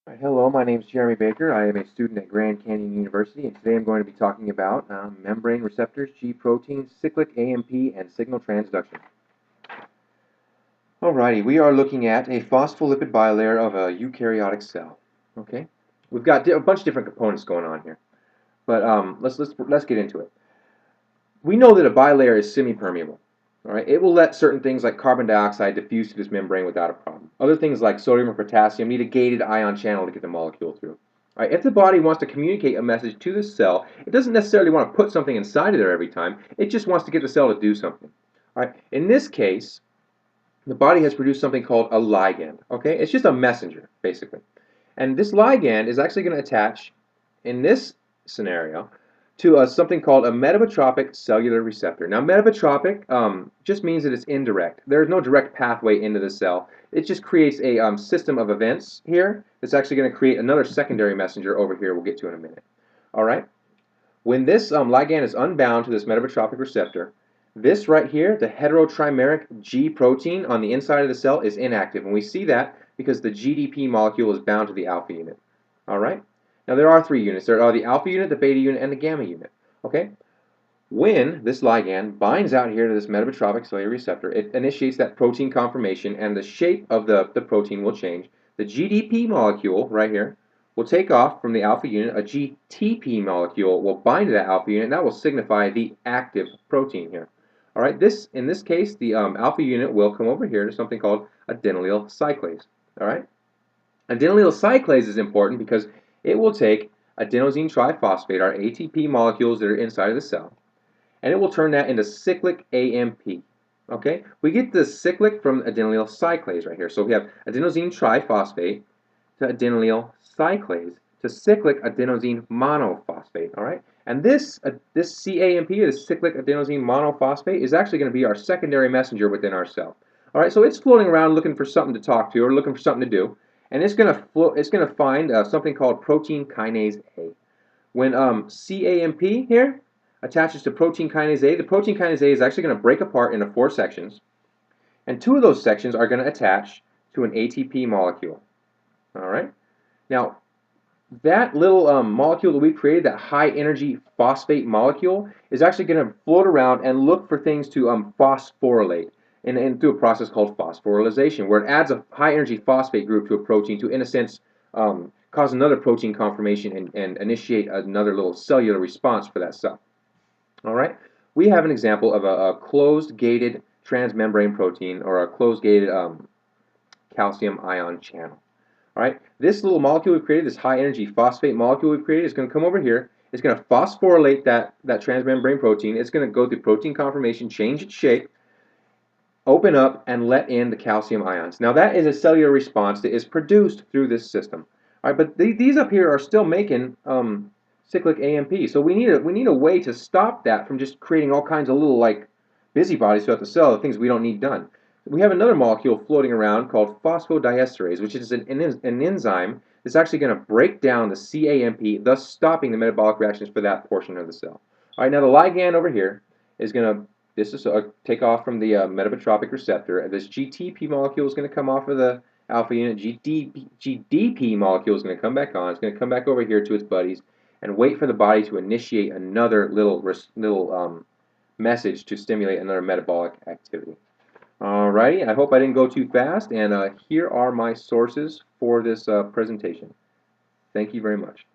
Hello, my name is Jeremy Baker. I am a student at Grand Canyon University, and today I'm going to be talking about membrane receptors, G protein, cyclic AMP, and signal transduction. Alrighty, we are looking at a phospholipid bilayer of a eukaryotic cell. Okay, we've got a bunch of different components going on here, but let's get into it. We know that a bilayer is semipermeable. All right, it will let certain things like carbon dioxide diffuse through this membrane without a problem. Other things like sodium or potassium need a gated ion channel to get the molecule through. All right, if the body wants to communicate a message to the cell, it doesn't necessarily want to put something inside of there every time. It just wants to get the cell to do something. All right, in this case, the body has produced something called a ligand. Okay, it's just a messenger basically, and this ligand is actually going to attach in this scenario to something called a metabotropic cellular receptor. Now, metabotropic just means that it's indirect. There's no direct pathway into the cell. It just creates a system of events here that's actually going to create another secondary messenger over here we'll get to in a minute. All right? When this ligand is unbound to this metabotropic receptor, this right here, the heterotrimeric G protein on the inside of the cell, is inactive. And we see that because the GDP molecule is bound to the alpha unit. All right? Now, there are three units. There are the alpha unit, the beta unit, and the gamma unit. Okay? When this ligand binds out here to this metabotropic cellular receptor, it initiates that protein conformation, and the shape of the protein will change. The GDP molecule right here will take off from the alpha unit. A GTP molecule will bind to that alpha unit, and that will signify the active protein here. All right, in this case, the alpha unit will come over here to something called adenylyl cyclase. All right, adenylyl cyclase is important because it will take adenosine triphosphate, our ATP molecules that are inside of the cell, and it will turn that into cyclic AMP. Okay, we get the cyclic from adenylyl cyclase right here. So we have adenosine triphosphate to adenylyl cyclase to cyclic adenosine monophosphate. All right, and this CAMP, or the cyclic adenosine monophosphate, is actually going to be our secondary messenger within our cell. All right, so it's floating around looking for something to talk to or looking for something to do, and it's going to find something called protein kinase A. When CAMP here attaches to protein kinase A, the protein kinase A is actually going to break apart into 4 sections, and 2 of those sections are going to attach to an ATP molecule. All right. Now, that little molecule that we created, that high energy phosphate molecule, is actually going to float around and look for things to phosphorylate and through a process called phosphorylation, where it adds a high energy phosphate group to a protein to, in a sense, cause another protein conformation and initiate another little cellular response for that cell. All right, we have an example of a closed gated transmembrane protein, or a closed gated calcium ion channel. All right, this little molecule we've created, this high energy phosphate molecule we've created, is going to come over here. It's going to phosphorylate that transmembrane protein. It's going to go through protein conformation, change its shape, open up, and let in the calcium ions. Now, that is a cellular response that is produced through this system. All right, but these up here are still making cyclic AMP. So we need a way to stop that from just creating all kinds of little like busybodies throughout the cell, the things we don't need done. We have another molecule floating around called phosphodiesterase, which is an enzyme that's actually going to break down the CAMP, thus stopping the metabolic reactions for that portion of the cell. All right, now the ligand over here is going to take off from the metabotropic receptor. This GTP molecule is going to come off of the alpha unit. GDP molecule is going to come back on. It's going to come back over here to its buddies and wait for the body to initiate another little message to stimulate another metabolic activity. Alrighty, I hope I didn't go too fast, and here are my sources for this presentation. Thank you very much.